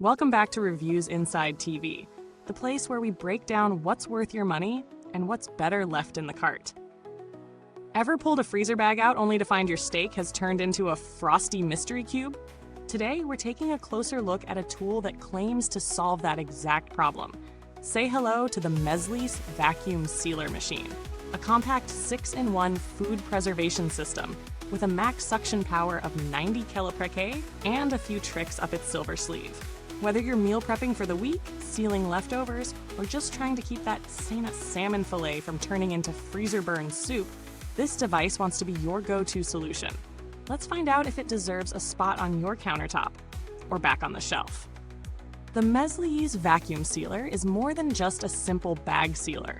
Welcome back to Reviews Inside TV, the place where we break down what's worth your money and what's better left in the cart. Ever pulled a freezer bag out only to find your steak has turned into a frosty mystery cube? Today, we're taking a closer look at a tool that claims to solve that exact problem. Say hello to the Mesliese Vacuum Sealer Machine, a compact 6-in-1 food preservation system with a max suction power of 90 kPa and a few tricks up its silver sleeve. Whether you're meal prepping for the week, sealing leftovers, or just trying to keep that salmon fillet from turning into freezer-burn soup, this device wants to be your go-to solution. Let's find out if it deserves a spot on your countertop or back on the shelf. The Mesliese Vacuum Sealer is more than just a simple bag sealer.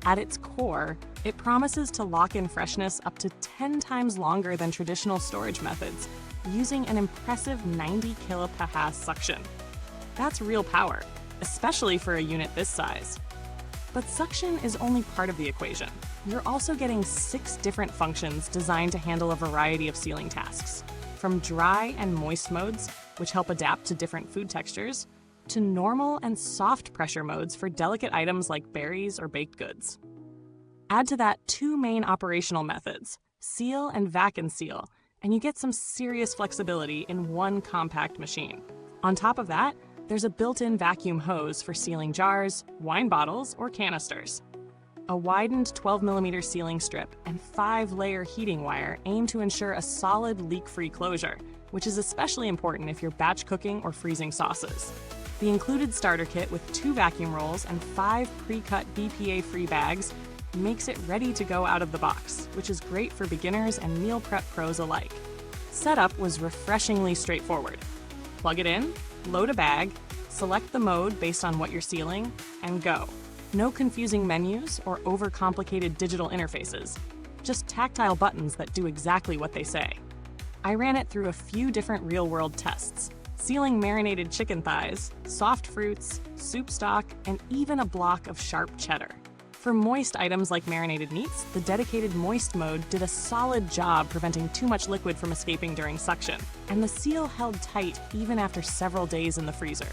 At its core, it promises to lock in freshness up to 10 times longer than traditional storage methods, using an impressive 90 kPa suction. That's real power, especially for a unit this size. But suction is only part of the equation. You're also getting 6 different functions designed to handle a variety of sealing tasks, from dry and moist modes, which help adapt to different food textures, to normal and soft pressure modes for delicate items like berries or baked goods. Add to that 2 main operational methods, seal and vac and seal, and you get some serious flexibility in one compact machine. On top of that, there's a built-in vacuum hose for sealing jars, wine bottles, or canisters. A widened 12mm sealing strip and 5-layer heating wire aim to ensure a solid leak-free closure, which is especially important if you're batch cooking or freezing sauces. The included starter kit with 2 vacuum rolls and 5 pre-cut BPA-free bags makes it ready to go out of the box, which is great for beginners and meal prep pros alike. Setup was refreshingly straightforward. Plug it in, load a bag, select the mode based on what you're sealing, and go. No confusing menus or overcomplicated digital interfaces, just tactile buttons that do exactly what they say. I ran it through a few different real-world tests, sealing marinated chicken thighs, soft fruits, soup stock, and even a block of sharp cheddar. For moist items like marinated meats, the dedicated moist mode did a solid job preventing too much liquid from escaping during suction, and the seal held tight even after several days in the freezer.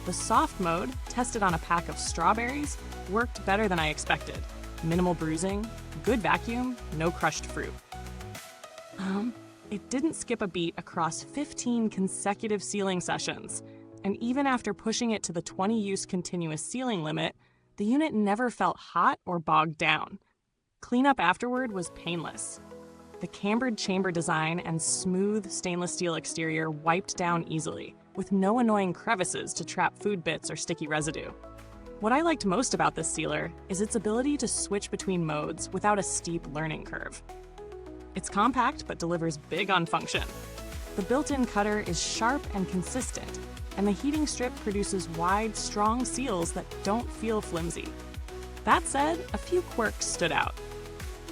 The soft mode, tested on a pack of strawberries, worked better than I expected. Minimal bruising, good vacuum, no crushed fruit. It didn't skip a beat across 15 consecutive sealing sessions, and even after pushing it to the 20-use continuous sealing limit, the unit never felt hot or bogged down. Cleanup afterward was painless. The cambered chamber design and smooth stainless steel exterior wiped down easily, with no annoying crevices to trap food bits or sticky residue. What I liked most about this sealer is its ability to switch between modes without a steep learning curve. It's compact but delivers big on function. The built-in cutter is sharp and consistent, and the heating strip produces wide, strong seals that don't feel flimsy. That said, a few quirks stood out.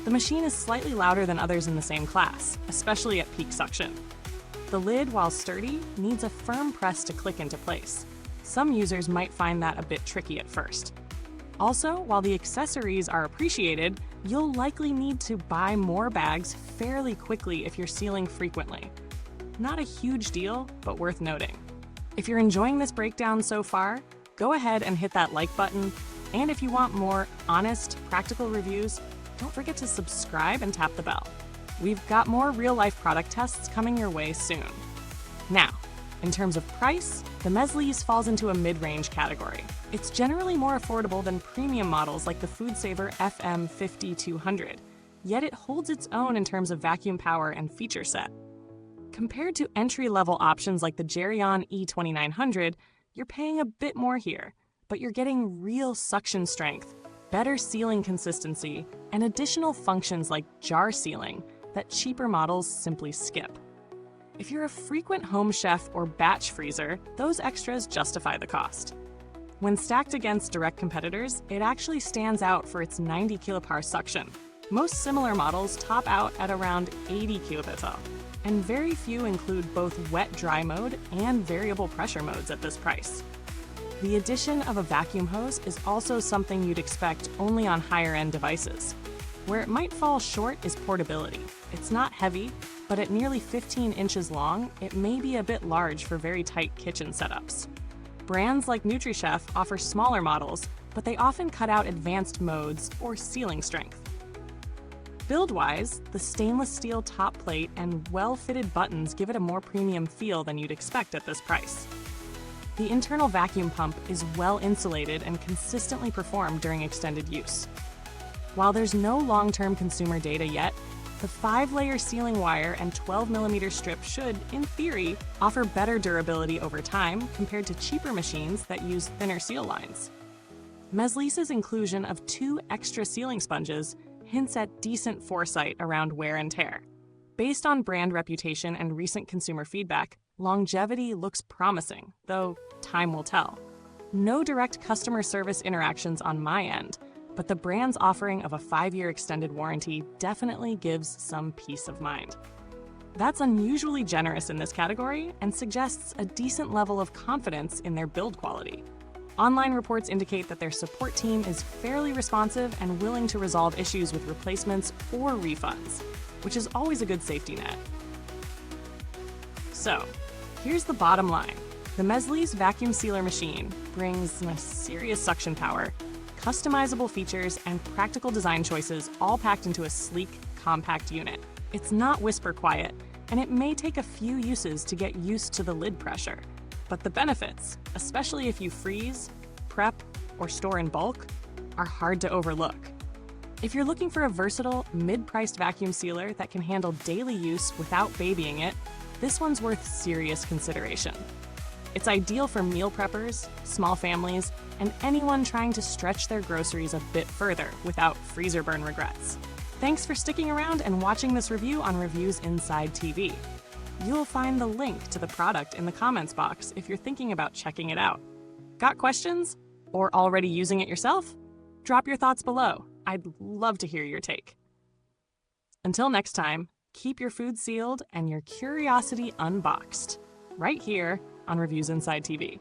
The machine is slightly louder than others in the same class, especially at peak suction. The lid, while sturdy, needs a firm press to click into place. Some users might find that a bit tricky at first. Also, while the accessories are appreciated, you'll likely need to buy more bags fairly quickly if you're sealing frequently. Not a huge deal, but worth noting. If you're enjoying this breakdown so far, go ahead and hit that like button, and if you want more honest, practical reviews, don't forget to subscribe and tap the bell. We've got more real-life product tests coming your way soon. Now, in terms of price, the Meslisse falls into a mid-range category. It's generally more affordable than premium models like the FoodSaver FM50200, yet it holds its own in terms of vacuum power and feature set. Compared to entry-level options like the Geryon E2900, you're paying a bit more here, but you're getting real suction strength, better sealing consistency, and additional functions like jar sealing that cheaper models simply skip. If you're a frequent home chef or batch freezer, those extras justify the cost. When stacked against direct competitors, it actually stands out for its 90 kPa suction. Most similar models top out at around 80 kPa, and very few include both wet-dry mode and variable pressure modes at this price. The addition of a vacuum hose is also something you'd expect only on higher-end devices. Where it might fall short is portability. It's not heavy, but at nearly 15 inches long, it may be a bit large for very tight kitchen setups. Brands like NutriChef offer smaller models, but they often cut out advanced modes or sealing strength. Build-wise, the stainless steel top plate and well-fitted buttons give it a more premium feel than you'd expect at this price. The internal vacuum pump is well insulated and consistently performed during extended use. While there's no long-term consumer data yet, the 5-layer sealing wire and 12mm strip should, in theory, offer better durability over time compared to cheaper machines that use thinner seal lines. Meslisse's inclusion of 2 extra sealing sponges hints at decent foresight around wear and tear. Based on brand reputation and recent consumer feedback, longevity looks promising, though time will tell. No direct customer service interactions on my end, but the brand's offering of a 5-year extended warranty definitely gives some peace of mind. That's unusually generous in this category and suggests a decent level of confidence in their build quality. Online reports indicate that their support team is fairly responsive and willing to resolve issues with replacements or refunds, which is always a good safety net. So, here's the bottom line. The Mesliese Vacuum Sealer Machine brings serious suction power, customizable features, and practical design choices all packed into a sleek, compact unit. It's not whisper quiet, and it may take a few uses to get used to the lid pressure. But the benefits, especially if you freeze, prep, or store in bulk, are hard to overlook. If you're looking for a versatile, mid-priced vacuum sealer that can handle daily use without babying it, this one's worth serious consideration. It's ideal for meal preppers, small families, and anyone trying to stretch their groceries a bit further without freezer burn regrets. Thanks for sticking around and watching this review on Reviewsinside.tv. You'll find the link to the product in the comments box if you're thinking about checking it out. Got questions? Or already using it yourself? Drop your thoughts below. I'd love to hear your take. Until next time, keep your food sealed and your curiosity unboxed, right here on Reviewsinside TV.